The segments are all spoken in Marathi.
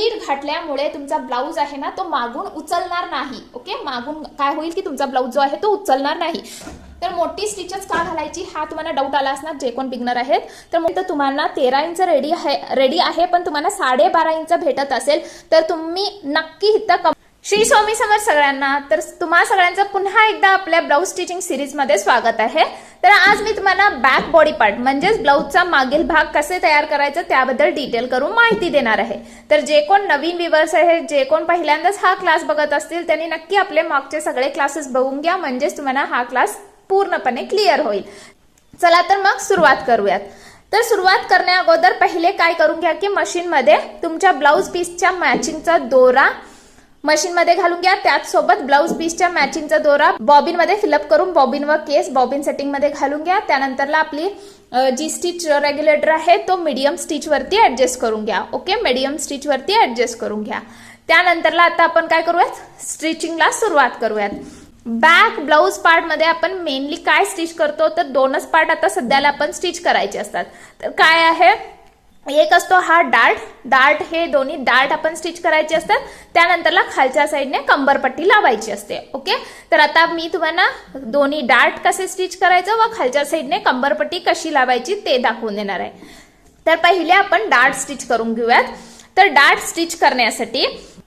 प्लीट घातल्यामुळे तुमचा ब्लाऊज आहे ना तो मागून उचलणार नाही. ओके, मागून काय होईल की तुमचा ब्लाऊज जो आहे तो उचलणार नाही. तर मोठी स्टिचेस का घालायची हा तुम्हाला डाऊट आला असणार जे कोण बिगनर आहेत. तर तुम्हाला 13 इंच रेडी आहे पण तुम्हाला 12.5 इंच भेटत असेल तर तुम्ही नक्की इथं श्री स्वामी समर्थ सगळ्यांना. तर तुम्हा सगळ्यांचं पुन्हा एकदा आपल्या ब्लाऊज स्टिचिंग सिरीज मध्ये स्वागत आहे. तर आज मी तुम्हाला बॅक बॉडी पार्ट म्हणजेच ब्लाऊजचा मागील भाग कसे तयार करायचं त्याबद्दल डिटेल करून माहिती देणार आहे. तर जे कोण नवीन व्ह्यूअर्स आहेत, जे कोण पहिल्यांदाच हा क्लास बघत असतील त्यांनी नक्की आपले मागचे सगळे क्लासेस बघून घ्या म्हणजेच तुम्हाला हा क्लास पूर्णपणे क्लिअर होईल. चला तर मग सुरुवात करूयात. तर सुरुवात करण्या अगोदर पहिले काय करून घ्या की मशीन मध्ये तुमच्या ब्लाऊज पीसच्या मॅचिंगचा दोरा मशीन मध्ये घालून घ्या. त्याच सोबत ब्लाऊज पीसच्या मॅचिंगचा दोरा बॉबिन मध्ये फिलअप करून बॉबिन व केस बॉबिन सेटिंग मध्ये घालून घ्या. त्यानंतरला आपली जी स्टिच रेग्युलेटर आहे तो मीडियम स्टिच वरती ऍडजस्ट करून घ्या. ओके, मीडियम स्टिच वरती ऍडजस्ट करून घ्या. त्यानंतरला आता आपण काय करूयात, स्टिचिंगला सुरुवात करूयात. बॅक ब्लाऊज पार्ट मध्ये आपण मेनली काय स्टिच करतो तर दोनच पार्ट आता सध्याला आपण स्टिच करायचे असतात. तर काय आहे, एक असतो हा डार्ट हे दोन्ही डार्ट आपण स्टिच करायचे असतात. त्यानंतरला खालच्या साईडने कंबरपट्टी लावायची असते. ओके, तर आता मी तुम्हाला दोन्ही डार्ट कसे स्टिच करायचं व खालच्या साईडने कंबरपट्टी कशी लावायची ते दाखवून देणार आहे. तर पहिले आपण डार्ट स्टिच करून घेऊयात. तर डार्ट स्टिच करण्यासाठी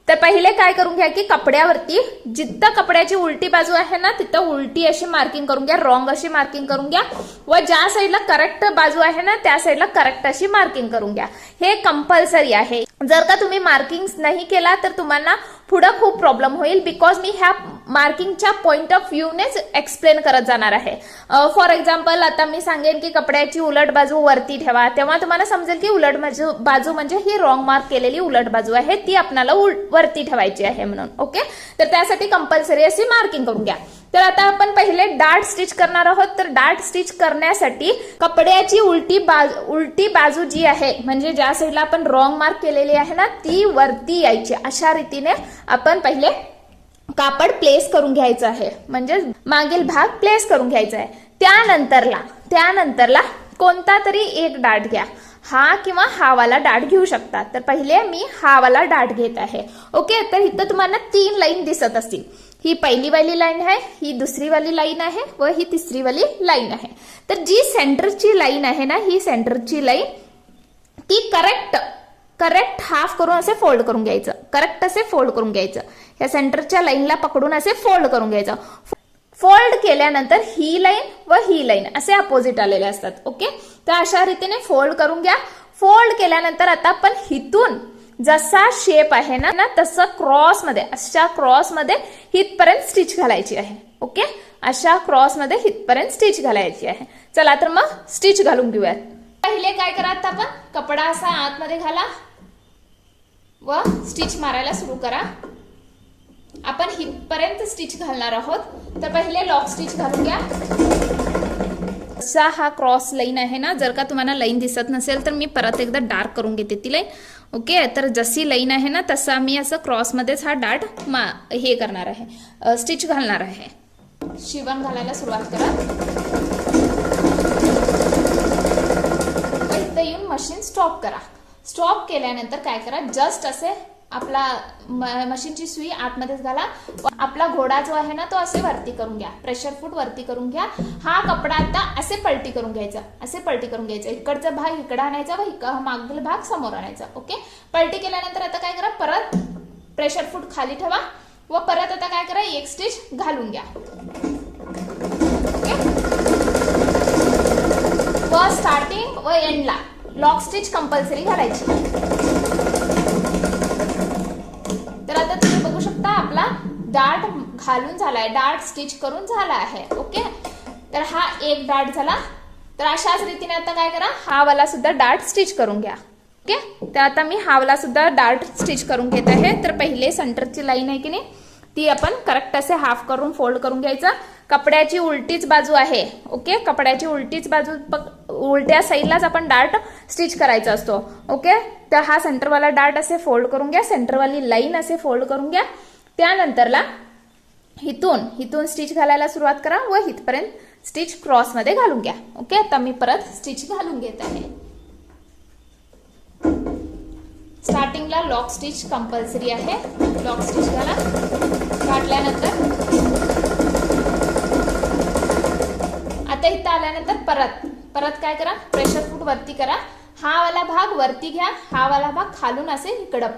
तर पहिले काय करून घ्या की कपड्यावरती जिथं कपड्याची उलटी बाजू आहे ना तिथं उलटी अशी मार्किंग करून घ्या, रॉंग अशी मार्किंग करून घ्या व ज्या साईडला करेक्ट बाजू आहे ना त्या साईडला करेक्ट अशी मार्किंग करून घ्या. हे कंपल्सरी आहे. जर का तुम्ही मार्किंग नाही केला तर तुम्हाला पुढे खूप प्रॉब्लेम होईल. बिकॉज मी ह्या मार्किंगच्या पॉइंट ऑफ व्ह्यूनेच एक्सप्लेन करत जाणार आहे. फॉर एक्झाम्पल आता मी सांगेन की कपड्याची उलट बाजू वरती ठेवा, तेव्हा तुम्हाला समजेल की उलट बाजू म्हणजे ही रॉंग मार्क केलेली उलट बाजू आहे ती आपल्याला वरती ठेवायची आहे म्हणून. ओके, तर त्यासाठी कंपल्सरी अशी मार्किंग करून घ्या. तर आता आपण पहिले डार्ट स्टिच करणार आहोत. तर डार्ट स्टिच करण्यासाठी कपड्याची उलटी बाजू जी आहे म्हणजे ज्या साईडला आपण रॉंग मार्क केलेली आहे ना ती वरती यायची. अशा रीतीने आपण पहिले कापड प्लेस करून घ्यायचं आहे म्हणजे मागील भाग प्लेस करून घ्यायचा आहे. त्यानंतरला कोणता तरी एक डार्ट घ्या. हा किंवा हा वाला डार्ट घेऊ शकता. तर पहिले मी हा वाला डार्ट घेत आहे. ओके, तर इथं तुम्हाला 3 लाईन दिसत असतील. ही पहिली वाली लाईन आहे, ही दुसरी वाली लाईन आहे व ही तिसरी वाली लाईन आहे. तर जी सेंटरची लाईन आहे ना ही सेंटरची लाईन ती करेक्ट हाफ करून असे फोल्ड करून घ्यायचं. करेक्ट असे फोल्ड करून घ्यायचं. या सेंटरच्या लाईनला पकडून असे फोल्ड करून घ्यायचं. फोल्ड केल्यानंतर ही लाईन व ही लाईन असे अपोजिट आलेले असतात. ओके, तर अशा रीतीने फोल्ड करून घ्या. फोल्ड केल्यानंतर आता आपण हिथून जसा शेप आहे ना तसं अशा क्रॉस मध्ये हितपर्यंत स्टिच घालायची आहे. ओके, अशा क्रॉस मध्ये हितपर्यंत स्टिच घालायची आहे. चला तर मग स्टिच घालून घेऊयात. पहिले काय करा, आता आपण कपडा असा आतमध्ये घाला व स्टिच मारायला सुरू करा. आपण हितपर्यंत स्टिच घालणार आहोत. तर पहिले लॉक स्टिच घालून घ्या. असा हा क्रॉस लाईन आहे ना, जर का तुम्हाला लाईन दिसत नसेल तर मी परत एकदा डार्क करून घेते ती लाईन. ओके, तर जशी लाईन आहे ना तसा मी असं क्रॉस मध्येच हा डार्ट हे करणार आहे, स्टिच घालणार आहे. शिवण घालायला सुरुवात करा. इथं येऊन मशीन स्टॉप करा. स्टॉप केल्यानंतर काय करा, जस्ट असे आपला मशीनची सुई आतमध्येच घाला. आपला घोडा जो आहे ना तो असे वरती करून घ्या, प्रेशर फूट वरती करून घ्या. हा कपडा आता असे पलटी करून घ्यायचा, असे पलटी करून घ्यायचा. इकडचा भाग इकडे आणायचा व मागील भाग समोर आणायचा. ओके, पलटी केल्यानंतर आता काय करा, परत प्रेशर फूट खाली ठेवा व परत आता काय करा, एक स्टिच घालून घ्या. ओके, व स्टार्टिंग व एंडला लॉक स्टिच कंपल्सरी घालायची. तर आता तुम्ही बघू शकता आपला डार्ट घालून झालाय, डार्ट स्टिच करून झाला आहे. ओके, तर हा एक डार्ट झाला. तर अशाच रीतीने आता काय करा, हा वाला सुद्धा डार्ट स्टिच करून घ्या. ओके, तर आता मी हा वाला सुद्धा डार्ट स्टिच करून घेत आहे. तर पहिले सेंटरची लाईन आहे की नाही ती आपण करेक्ट असे हाफ करून फोल्ड करून घ्यायचं. कपड्याची उलटीच बाजू आहे. ओके, कपड्याची उलटीच बाजू उलट्या साईडलाच आपण डार्ट स्टिच करायचा असतो. ओके, तर हा सेंटरवाला डार्ट असे फोल्ड करून घ्या, सेंटरवाली लाईन असे फोल्ड करून घ्या. त्यानंतरला हिथून स्टिच घालायला सुरुवात करा व हिथपर्यंत स्टिच क्रॉस मध्ये घालून घ्या. ओके, आता मी परत स्टिच घालून घेत आहे. स्टार्टिंगला लॉक स्टिच कंपल्सरी आहे, लॉक स्टिच घाला. घातल्यानंतर आता इथं आल्यानंतर परत काय करा, प्रेशर फूट वरती करा. हा वाला भाग वरती घ्या, हा वाला भाग खालून असे इकडं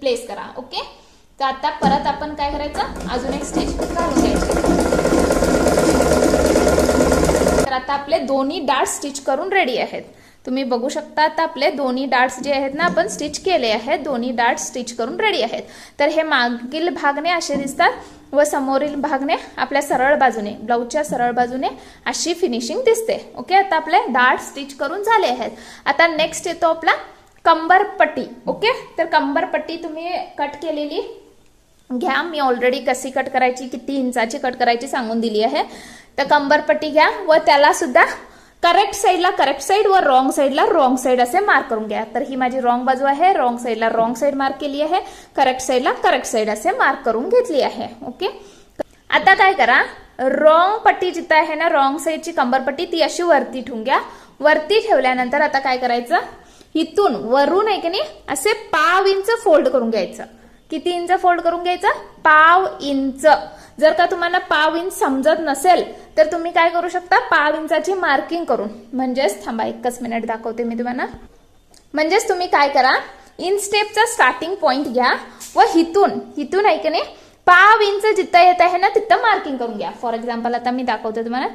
प्लेस करा. ओके, तर आता परत आपण काय करायचं, अजून एक स्टिच घालून घ्यायची. तर आता आपले दोन्ही डार्ट स्टिच करून रेडी आहेत. तुम्ही बघू शकता आता आपले दोन्ही डार्ट्स जे आहेत ना आपण स्टिच केले आहेत, दोन्ही डार्ट स्टिच करून रेडी आहेत. तर हे मागील भागने असे दिसतात व समोरील भागने आपल्या सरळ बाजूने, ब्लाऊजच्या सरळ बाजूने अशी फिनिशिंग दिसते. ओके, आता आपले डार्ट स्टिच करून झाले आहेत. आता नेक्स्ट येतो आपला कंबरपट्टी. ओके, तर कंबरपट्टी तुम्ही कट केलेली घ्या. मी ऑलरेडी कशी कट करायची, किती इंचाची कट करायची सांगून दिली आहे. तर कंबरपट्टी घ्या व त्याला सुद्धा करेक्ट साईडला करेक्ट साईड व रॉंग साईडला रॉंग साईड असे मार्क करून घ्या. तर ही माझी रॉंग बाजू आहे, रॉंग साईडला रॉंग साईड मार्क केली आहे, करेक्ट साईडला करेक्ट साईड असे मार्क करून घेतली आहे. ओके, आता काय करा, रॉंग पट्टी जिथं आहे ना, रॉंग साईडची कंबरपट्टी ती अशी वरती ठेवून घ्या. वरती ठेवल्यानंतर आता काय करायचं, इथून वरून आहे की नाही असे 1/2 इंच फोल्ड करून घ्यायचं. किती इंच फोल्ड करून घ्यायचं, 1/2 इंच. जर का तुम्हाला 1/2 इंच समजत नसेल तर तुम्ही काय करू शकता, 1/2 इंचाची मार्किंग करून, म्हणजेच थांबा एकच मिनिट दाखवते मी तुम्हाला. म्हणजेच तुम्ही काय करा, इन स्टेपचा स्टार्टिंग पॉइंट घ्या व हिथून आहे की नाही 1/2 इंच जिथं येत आहे ना तिथं मार्किंग करून घ्या. फॉर एक्झाम्पल आता मी दाखवते तुम्हाला,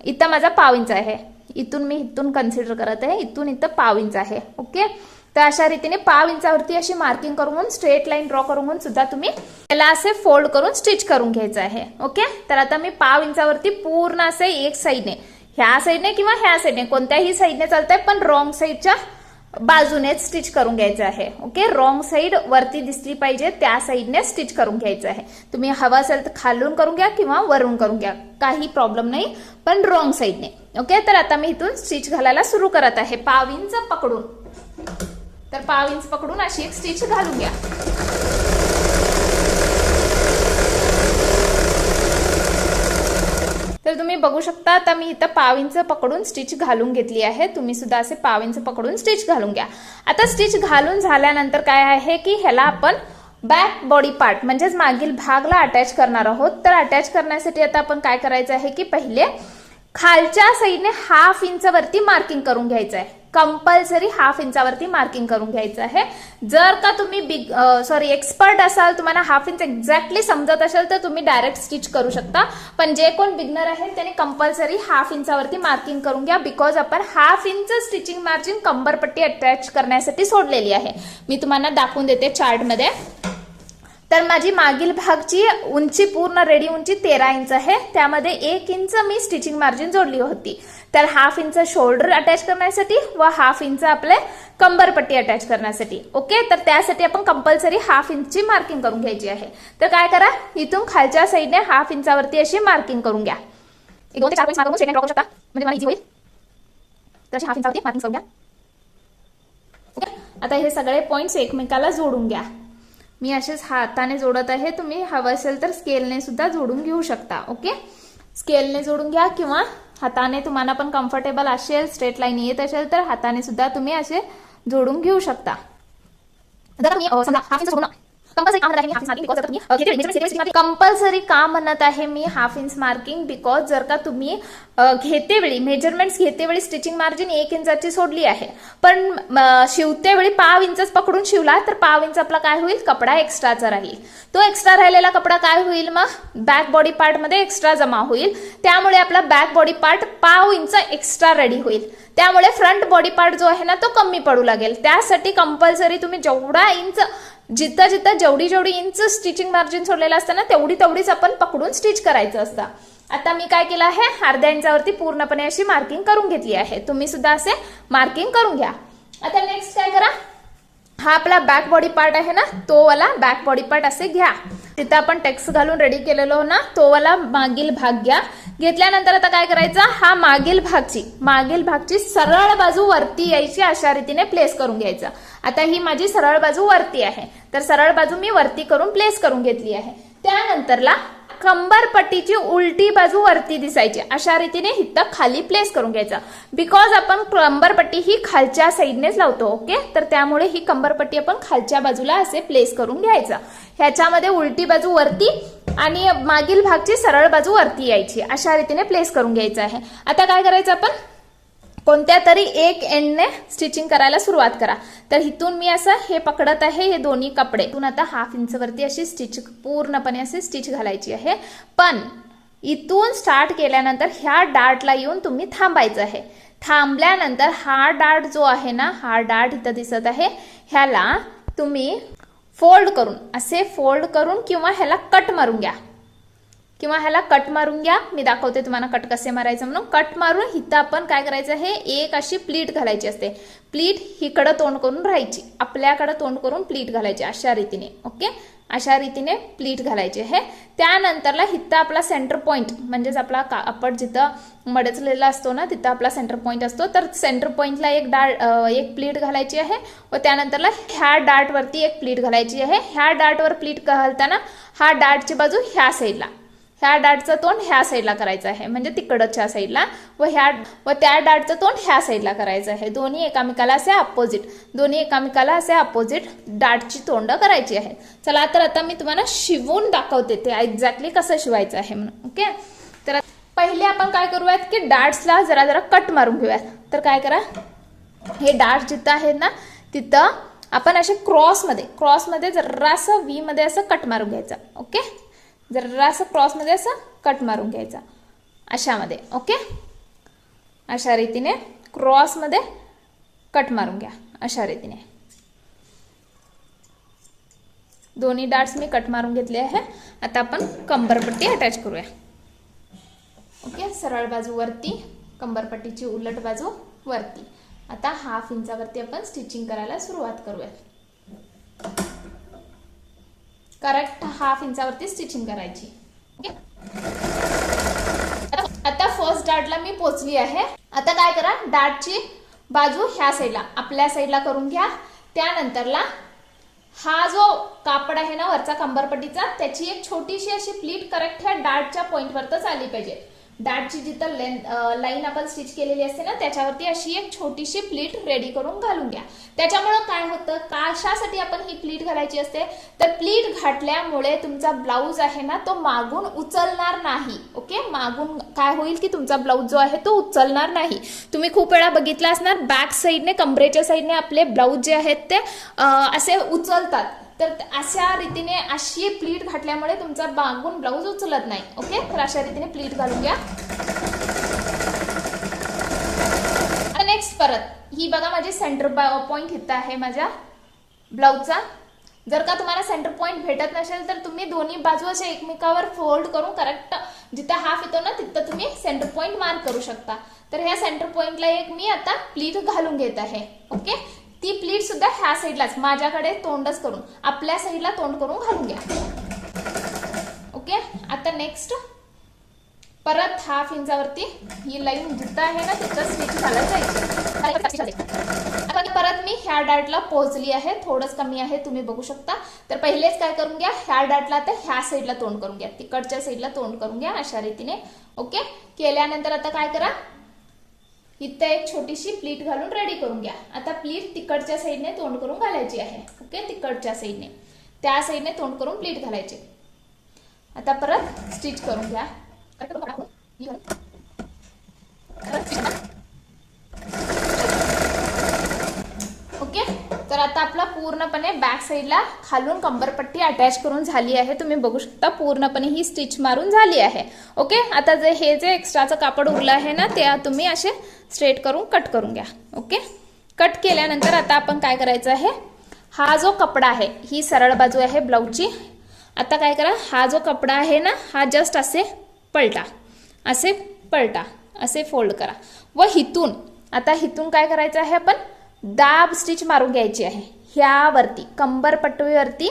इथं माझा 1/2 इंच आहे, इथून कन्सिडर करत आहे, इथं 1/2 इंच आहे. ओके, तर अशा रीतीने 1/2 इंचावरती अशी मार्किंग करून स्ट्रेट लाईन ड्रॉ करून सुद्धा तुम्ही त्याला असे फोल्ड करून स्टिच करून घ्यायचं आहे. ओके, तर आता मी 1/2 इंचावरती पूर्ण असे एक साईडने, ह्या साईडने किंवा ह्या साईडने कोणत्याही साईडने चालतंय, पण रॉंग साईडच्या बाजूनेच स्टिच करून घ्यायचं आहे. ओके, रॉंग साईड वरती दिसली पाहिजे त्या साईडने स्टिच करून घ्यायचं आहे. तुम्ही हवा असेल तर खालून करून घ्या किंवा वरून करून घ्या, काही प्रॉब्लेम नाही, पण रॉंग साईडने. ओके, तर आता मी इथून स्टिच घालायला सुरू करत आहे 1/2 इंच पकडून. तर 1/2 इंच पकडून अशी एक स्टिच घालून घ्या. तर तुम्ही बघू शकता आता मी इथं 1/2 इंच पकडून स्टिच घालून घेतली आहे. तुम्ही सुद्धा असे 1/2 इंच पकडून स्टिच घालून घ्या. आता स्टिच घालून झाल्यानंतर काय आहे की ह्याला आपण बॅक बॉडी पार्ट म्हणजेच मागील भागला अटॅच करणार आहोत. तर अटॅच करण्यासाठी आता आपण काय करायचं आहे की पहिले खालच्या साईडने 1/2 इंच वरती मार्किंग करून घ्यायचं आहे. कंपल्सरी 1/2 इंचावरती मार्किंग करून घ्यायचं आहे. जर का तुम्ही एक्सपर्ट असाल, तुम्हाला 1/2 इंच एक्झॅक्टली समजत असेल तर तुम्ही डायरेक्ट स्टिच करू शकता. पण जे कोण बिगनर आहेत त्यांनी कंपल्सरी 1/2 इंचावरती मार्किंग करून घ्या. बिकॉज आपण 1/2 इंच स्टिचिंग मार्जिन कंबरपट्टी अटॅच करण्यासाठी सोडलेली आहे. मी तुम्हाला दाखवून देते चार्ट मध्ये. तर माझी मागील भागची उंची पूर्ण रेडी उंची 13 इंच आहे. त्यामध्ये 1 इंच मी स्टिचिंग मार्जिन जोडली होती. तर 1/2 इंच शोल्डर अटॅच करण्यासाठी व 1/2 इंच आपले कंबरपट्टी अटॅच करण्यासाठी. ओके, तर त्यासाठी आपण कंपल्सरी 1/2 इंचची मार्किंग करून घ्यायची आहे. तर काय करा, इथून खालच्या साईडने 1/2 इंचावरती अशी मार्किंग करून घ्या. 2 ते 4 पॉईंट मार्क करून स्ट्रेट लाईन ड्रॉ करू शकता, म्हणजे मला इझी होईल. तर अशी 1/2 इंचावरती मार्किंग करून घ्या. ओके, आता हे सगळे पॉइंट्स एकमेकाला जोडून घ्या. मी असेच हाताने जोडत आहे, तुम्ही हवं असेल तर स्केलने सुद्धा जोडून घेऊ शकता. ओके, स्केलने जोडून घ्या किंवा हाताने तुम्हाला पण कम्फर्टेबल असेल, स्ट्रेट लाईन येत असेल तर हाताने सुद्धा तुम्ही असे जोडून घेऊ शकता. जर मी समजा 1/2 इंच जोडून कंपल्सरी का म्हणत आहे मी 1/2 इंच मार्किंग, बिकॉज जर का तुम्ही मेजरमेंट्स घेते वेळी स्टिचिंग मार्जिन 1 इंचाची सोडली आहे, पण शिवते वेळी 1/2 इंच पकडून शिवला तर 1/2 इंच आपला काय होईल, कपडा एक्स्ट्राचा राहील. तो एक्स्ट्रा राहिलेला कपडा काय होईल, मग बॅक बॉडी पार्ट मध्ये एक्स्ट्रा जमा होईल. त्यामुळे आपला back body part 1/2 inch extra ready होईल. त्यामुळे फ्रंट बॉडी पार्ट जो आहे ना तो कमी पडू लागेल. त्यासाठी कंपल्सरी तुम्ही जेवढा इंच जिथं जेवढी इंच स्टिचिंग मार्जिन सोडलेलं असतं ना तेवढीच आपण पकडून स्टिच करायचं असतं. आता मी काय केलं आहे, अर्ध्या इंचावरती पूर्णपणे अशी मार्किंग करून घेतली आहे. तुम्ही सुद्धा असे मार्किंग करून घ्या. आता नेक्स्ट काय करा, हा आपला बॅक बॉडी पार्ट आहे ना तो वाला बॅक बॉडी पार्ट असे घ्या. तिथं आपण टेक्स्ट घालून रेडी केलेलो ना तो वाला मागील भाग घ्या. घेतल्यानंतर आता काय करायचं, हा मागील भागची सरळ बाजू वरती यायची अशा रीतीने प्लेस करून घ्यायचं. आता ही माझी सरळ बाजू वरती आहे, तर सरळ बाजू मी वरती करून प्लेस करून घेतली आहे. त्यानंतरला कंबरपट्टीची उलटी बाजू वरती दिसायची अशा रीतीने हिथं खाली प्लेस करून घ्यायचं. बिकॉज आपण कंबरपट्टी ही खालच्या साईडनेच लावतो. ओके, तर त्यामुळे ही कंबरपट्टी आपण खालच्या बाजूला असे प्लेस करून घ्यायचं. ह्याच्यामध्ये उलटी बाजू वरती आणि मागील भागची सरळ बाजू वरती यायची अशा रीतीने प्लेस करून घ्यायचं आहे. आता काय करायचं, आपण कोणत्या तरी एक एंडने स्टिचिंग करायला सुरुवात करा. तर इथून मी असं हे पकडत आहे हे दोन्ही कपडे. इथून आता 1/2 इंच वरती अशी स्टिच पूर्णपणे अशी स्टिच घालायची आहे. पण इथून स्टार्ट केल्यानंतर ह्या डार्टला येऊन तुम्ही थांबायचं आहे. थांबल्यानंतर हा डार्ट जो आहे ना, हा डार्ट इथं दिसत आहे, ह्याला तुम्ही फोल्ड करून असे फोल्ड करून किंवा ह्याला कट मारून घ्या. मी दाखवते तुम्हाला कट कसे मारायचं म्हणून. कट मारून इथं आपण काय करायचं आहे, एक अशी प्लीट घालायची असते. प्लीट हिकडं तोंड करून राहायची, आपल्याकडे तोंड करून प्लीट घालायची अशा रीतीने. ओके, अशा रीतीने प्लीट घालायची आहे. त्यानंतरला हिथं आपला सेंटर पॉइंट म्हणजेच आपला कापड जिथं मडचलेला असतो ना, तिथं आपला सेंटर पॉइंट असतो. तर सेंटर पॉइंटला एक प्लीट घालायची आहे व त्यानंतरला ह्या डार्ट वरती एक प्लीट घालायची आहे. ह्या डार्टवर प्लीट घालताना हा डार्टची बाजू ह्या साईडला, ह्या डार्टचं तोंड ह्या साईडला करायचं आहे म्हणजे तिकडच्या साईडला, व त्या डार्टचं तोंड ह्या साईडला करायचं आहे. दोन्ही एकामेकाला असे अपोजिट डार्टची तोंड करायची आहेत. चला, तर आता मी तुम्हाला शिवून दाखवते ते एक्झॅक्टली कसं शिवायचं आहे म्हणून. ओके, तर पहिले आपण काय करूयात की डार्ट्सला जरा कट मारून घेऊयात. तर काय करा, हे डार्ट जिथं आहेत ना तिथं आपण असे क्रॉसमध्ये जरासं व्ही मध्ये असं कट मारून घ्यायचं. ओके, जरासं क्रॉसमध्ये असं कट मारून घ्यायचा अशामध्ये. ओके, अशा रीतीने क्रॉसमध्ये कट मारून घ्या अशा रीतीने. दोन्ही डार्ट्स मी कट मारून घेतले आहे. आता आपण कंबरपट्टी अटॅच करूया. ओके, सरळ बाजू वरती, कंबरपट्टीची उलट बाजू वरती. आता 1/2 इंचावरती आपण स्टिचिंग करायला सुरुवात करूया. करेक्ट 1/2 इंचावरती स्टिचिंग करायची. ओके, आता फर्स्ट डार्टला मी पोचली आहे. आता काय करा, डार्टची बाजू ह्या साईडला आपल्या साईडला करून घ्या. त्यानंतरला हा जो कापड आहे ना वरचा कंबरपट्टीचा, त्याची एक छोटीशी अशी प्लीट करेक्ट ह्या डार्टच्या पॉइंटवरच आली पाहिजे. डार्टची जिथं लाईन आपण स्टिच केलेली असते ना त्याच्यावरती अशी एक छोटीशी प्लीट रेडी करून घालून घ्या. त्याच्यामुळे काय होतं, कशासाठी आपण ही प्लीट घालायची असते, तर प्लीट घातल्यामुळे तुमचा ब्लाऊज आहे ना तो मागून उचलणार नाही. ओके, मागून काय होईल की तुमचा ब्लाऊज जो आहे तो उचलणार नाही. तुम्ही खूप वेळा बघितला असणार, बॅक साईडने कमरेच्या साईडने आपले ब्लाऊज जे आहेत ते असे उचलतात. तर अशा रीतीने अशी प्लीट घातल्यामुळे तुमचा मागून ब्लाऊज उचलत नाही. ओके, तर अशा रीतीने प्लीट घालून घ्या. आता नेक्स्ट परत ही बघा माझी सेंटर पॉइंट इथं आहे माझ्या ब्लाऊजचा. जर का तुम्हाला सेंटर पॉइंट भेटत नसेल तर तुम्ही दोन्ही बाजू असे एकमेकावर फोल्ड करून करेक्ट जिथे 1/2 येतो ना तिथं तुम्ही सेंटर पॉइंट मार्क करू शकता. तर ह्या सेंटर पॉइंटला एक मी आता प्लीट घालून घेत आहे. ओके, ती प्लीट सुद्धा ह्या साईडलाच माझ्याकडे तोंडच करून आपल्या साईडला तोंड करून घालून घ्या. ओके, आता नेक्स्ट परत 1/2 इंचावरती ही लाईन जिथं आहे ना तिथं स्टिच घालायला जायची. आता परत मी ह्या डार्टला पोहोचली आहे, थोडंच कमी आहे तुम्ही बघू शकता. तर पहिलेच काय करून घ्या, ह्या डार्टला आता ह्या साईडला तोंड करून घ्या, तिकडच्या साईडला तोंड करून घ्या अशा रीतीने. ओके, केल्यानंतर आता काय करा, इथं एक छोटीशी प्लीट घालून रेडी करून घ्या. आता प्लीट तिकडच्या साईडने तोंड करून घालायची आहे. ओके, तिकडच्या साईडने त्या साईडने तोंड करून प्लीट घालायचे. आता परत स्टिच करून घ्या. ओके, तर आता आपला पूर्णपणे बॅक साईडला खालून कंबरपट्टी अटॅच करून झाली आहे. तुम्ही बघू शकता पूर्णपणे ही स्टिच मारून झाली आहे. ओके, आता हे जे एक्स्ट्राचं कापड उरलं आहे ना ते तुम्ही असे स्ट्रेट करून कट करून घ्या. ओके, कट केल्यानंतर आता आपण काय करायचं आहे, हा जो कपडा आहे ही सरळ बाजू आहे ब्लाऊजची. आता काय करा, हा जो कपडा आहे ना हा जस्ट असे पलटा, असे फोल्ड करा व हिथून आता हिथून काय करायचं आहे, आपण दाब स्टिच मारून घ्यायची आहे ह्यावरती कंबरपट्टीवरती.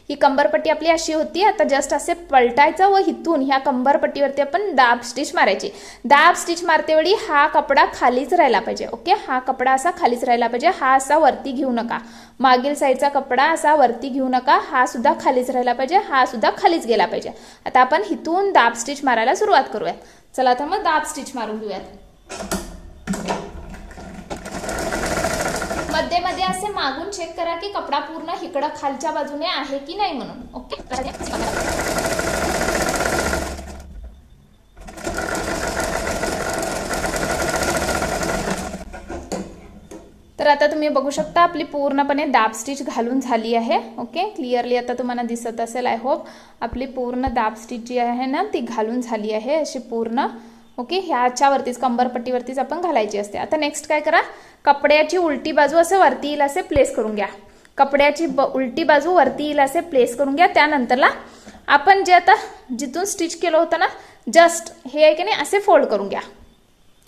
ही कंबरपट्टी आपली अशी होती, आता जस्ट असे पलटायचं व हिथून ह्या कंबरपट्टीवरती आपण दाब स्टिच मारायची. दाब स्टिच मारते वेळी हा कपडा खालीच राहिला पाहिजे. ओके, हा कपडा असा खालीच राहिला पाहिजे, हा असा वरती घेऊ नका. मागील साईडचा कपडा असा वरती घेऊ नका, हा सुद्धा खालीच राहिला पाहिजे, हा सुद्धा खालीच गेला पाहिजे. आता आपण इथून दाब स्टिच मारायला सुरुवात करूयात. चला तर मग दाब स्टिच मारून घेऊयात. मध्ये मध्ये असे मागून चेक करा की कपडा पूर्ण इकडं खालच्या बाजूने आहे की नाही म्हणून. ओके, तर आता तुम्ही बघू शकता आपली पूर्णपणे दाब स्टिच घालून झाली आहे. ओके, क्लिअरली आता तुम्हाला दिसत असेल. आय होप आपली पूर्ण दाब स्टिच जी आहे ना ती घालून झाली आहे अशी पूर्ण. ओके, ह्याच्यावरतीच कंबरपट्टीवरतीच आपण घालायची असते. आता नेक्स्ट काय करा, कपड्याची उलटी बाजू असं वरती येईल असे प्लेस करून घ्या. कपड्याची उलटी बाजू वरती येईल असे प्लेस करून घ्या. त्यानंतरला आपण जे आता जिथून स्टिच केलं होतं ना जस्ट हे आहे की नाही असे फोल्ड करून घ्या.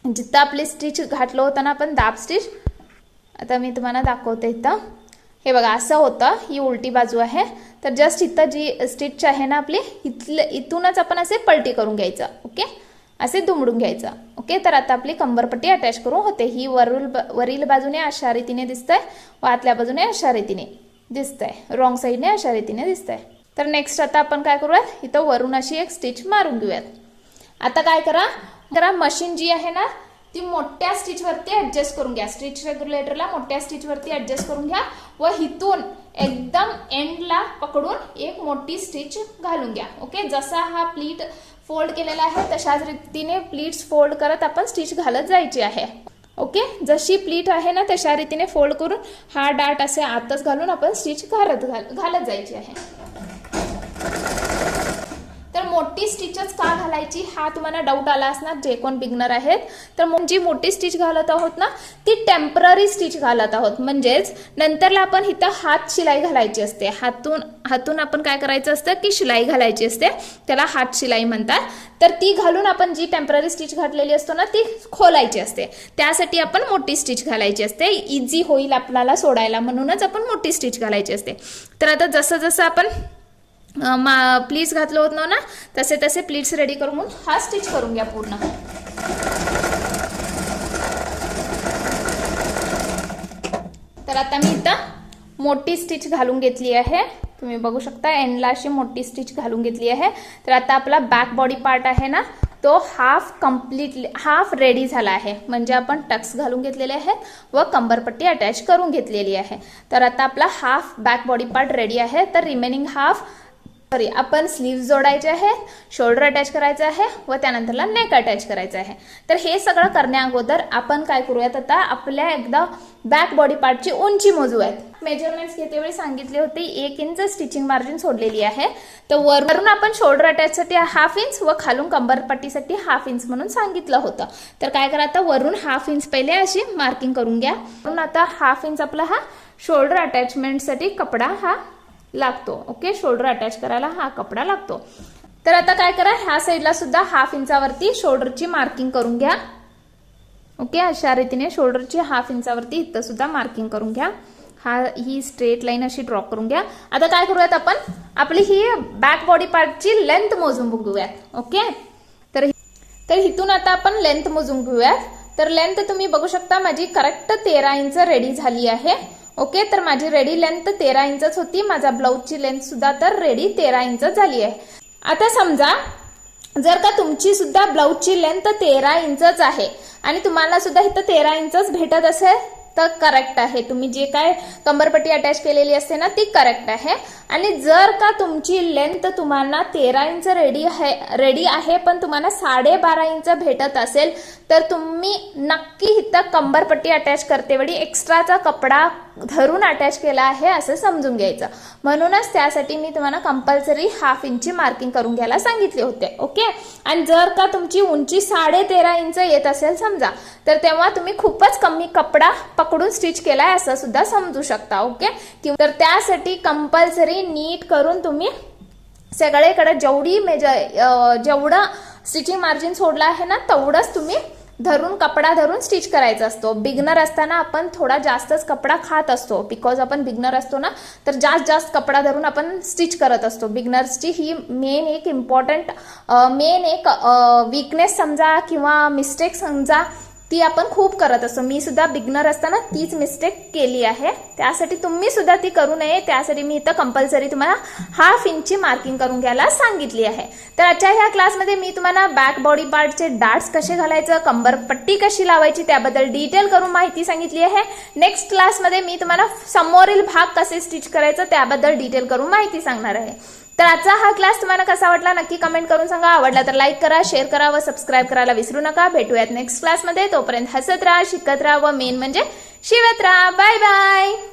जिथं आपली स्टिच घातलं होतं ना आपण दाब स्टिच, आता मी तुम्हाला दाखवते. इथं हे बघा असं होतं, ही उलटी बाजू आहे. तर जस्ट इथं जी स्टिच आहे ना आपली इथूनच आपण असे पलटी करून घ्यायचं. ओके, असे दुमडून घ्यायचं. ओके, तर आता आपली कंबरपट्टी अटॅच करून होते. ही वरील बाजूने अशा रीतीने दिसतंय व आतल्या बाजूने अशा रीतीने दिसतंय, रॉंग साईडने अशा रीतीने दिसतंय. तर नेक्स्ट आता आपण काय करूयात, इथं वरून अशी एक स्टिच मारून घेऊयात. आता काय करा, मशीन जी आहे ना ती मोठ्या स्टिच वरती ऍडजस्ट करून घ्या. स्टिच रेग्युलेटरला मोठ्या स्टिच वरती ऍडजस्ट करून घ्या व हिथून एकदम एंडला पकडून एक मोठी स्टिच घालून घ्या. ओके, जसा हा प्लीट फोल्ड केलेला आहे तशाच रीतीने प्लीट्स फोल्ड करत आपण स्टिच घालत जायची आहे. ओके, जशी प्लीट आहे ना तशा रीतीने फोल्ड करून हा डाट असे आतच घालून आपण स्टिच घालत जायची आहे. तर मोठी स्टिचच का घालायची हा तुम्हाला डाऊट आला असणार जे कोण बिगनर आहेत. तर जी मोठी स्टिच घालत आहोत ना ती टेम्पररी स्टिच घालत आहोत, म्हणजेच नंतरला आपण इथं हात शिलाई घालायची असते. हातून आपण काय करायचं असतं की शिलाई घालायची असते, त्याला हात शिलाई म्हणतात. तर ती घालून आपण जी टेम्पररी स्टिच घातलेली असतो ना ती खोलायची असते. त्यासाठी आपण मोठी स्टिच घालायची असते, इझी होईल आपल्याला सोडायला, म्हणूनच आपण मोठी स्टिच घालायची असते. तर आता जसं जसं आपण प्लीट्स घातलं होत ना तसे तसे प्लीट्स रेडी करून हा स्टिच करून घ्या पूर्ण. तर आता मी इथं मोठी स्टिच घालून घेतली आहे. तुम्ही बघू शकता एंडला अशी मोठी स्टिच घालून घेतली आहे. तर आता आपला बॅक बॉडी पार्ट आहे ना तो हाफ रेडी झाला आहे, म्हणजे आपण टक्स घालून घेतलेले आहेत व कंबरपट्टी अटॅच करून घेतलेली आहे. तर आता आपला half back body part ready आहे. तर रिमेनिंग हाफ आपण स्लीव्ह जोडायचे आहेत, शोल्डर अटॅच करायचं आहे व त्यानंतरला नेक अटॅच करायचं आहे. तर हे सगळं करण्या अगोदर आपण काय करूयात, आता आपल्या एकदा बॅक बॉडी पार्टची उंची मोजूयात. मेजरमेंट्स घेते वेळी सांगितले होते 1 इंच स्टिचिंग मार्जिन सोडलेली आहे. तर वरून आपण शोल्डर अटॅचसाठी 1/2 इंच व खालून कंबरपट्टीसाठी 1/2 इंच म्हणून सांगितलं होतं. तर काय करा, आता वरून 1/2 इंच पहिले अशी मार्किंग करून घ्या. वरून आता 1/2 इंच आपला हा शोल्डर अटॅचमेंटसाठी कपडा हा लागतो. ओके, शोल्डर अटॅच करायला हा कपडा लागतो. तर आता काय करा, ह्या साईडला सुद्धा 1/2 इंचावरती शोल्डरची मार्किंग करून घ्या. ओके, अशा रीतीने शोल्डरची 1/2 इंचावरती इथं सुद्धा मार्किंग करून घ्या. ही स्ट्रेट लाईन अशी ड्रॉ करून घ्या. आता काय करूयात, आपण आपली ही बॅक बॉडी पार्टची लेंथ मोजून बघूयात. ओके, तर इथून आता आपण लेंथ मोजून घेऊयात. तर लेंथ तुम्ही बघू शकता माझी करेक्ट 13 इंच रेडी झाली आहे. ओके, तर माझी रेडी लेंथ 13 इंचच होती. माझा ब्लाऊजची लेंथ सुद्धा तर रेडी 13 इंच झाली आहे. आता समजा जर का तुमची सुद्धा ब्लाऊजची लेंथ 13 इंचच आहे आणि तुम्हाला सुद्धा इथं 13 इंचच भेटत असेल तर करेक्ट आहे. तुम्ही जे काय कंबरपट्टी अटॅच केलेली असते ना ती करेक्ट आहे. आणि जर का तुमची लेंथ तुम्हाला 13 इंच रेडी आहे पण तुम्हाला 12.5 इंच भेटत असेल तर तुम्ही नक्की इथं कंबरपट्टी अटॅच करते वेळी एक्स्ट्राचा कपडा धरून अटॅच केला आहे असं समजून घ्यायचं. म्हणूनच त्यासाठी मी तुम्हाला कंपल्सरी 1/2 इंची मार्किंग करून घ्यायला सांगितले होते. ओके, आणि जर का तुमची उंची 13.5 इंच येत असेल समजा तर तेव्हा तुम्ही खूपच कमी कपडा पकडून स्टिच केलाय असं सुद्धा समजू शकता. ओके, तर त्यासाठी कंपल्सरी नीट करून तुम्ही सगळीकडे जेवढं स्टिचिंग मार्जिन सोडलं आहे ना तेवढंच तुम्ही कपडा धरून स्टिच करायचा असतो. बिगनर असताना आपण थोडा जास्तच कपडा खात असतो, बिकॉज आपण बिगनर असतो ना तर जास्त कपडा धरून आपण स्टिच करत असतो. बिगनर्सची ही मेन एक वीकनेस समजा किंवा मिस्टेक समजा ती आपण खूप करत असतो. मी सुद्धा बिगनर असताना तीच मिस्टेक केली आहे. त्यासाठी तुम्ही सुद्धा ती करू नये. त्यासाठी मी इथं कंपल्सरी तुम्हाला 1/2 इंचची मार्किंग करून घ्यायला सांगितली आहे. तर आजच्या ह्या क्लासमध्ये मी तुम्हाला बॅक बॉडी पार्टचे डार्ट्स कसे घालायचं, कंबरपट्टी कशी लावायची त्याबद्दल डिटेल करून माहिती सांगितली आहे. नेक्स्ट क्लासमध्ये मी तुम्हाला समोरील भाग कसे स्टिच करायचं त्याबद्दल डिटेल करून माहिती सांगणार आहे. तर आजचा हा क्लास तुम्हाला कसा वाटला नक्की कमेंट करून सांगा. आवडला तर लाईक करा, शेअर करा व सबस्क्राईब करायला विसरू नका. भेटूयात नेक्स्ट क्लासमध्ये. तोपर्यंत हसत राहा, शिकत राहा व मेन म्हणजे शिवत राहा. Bye bye.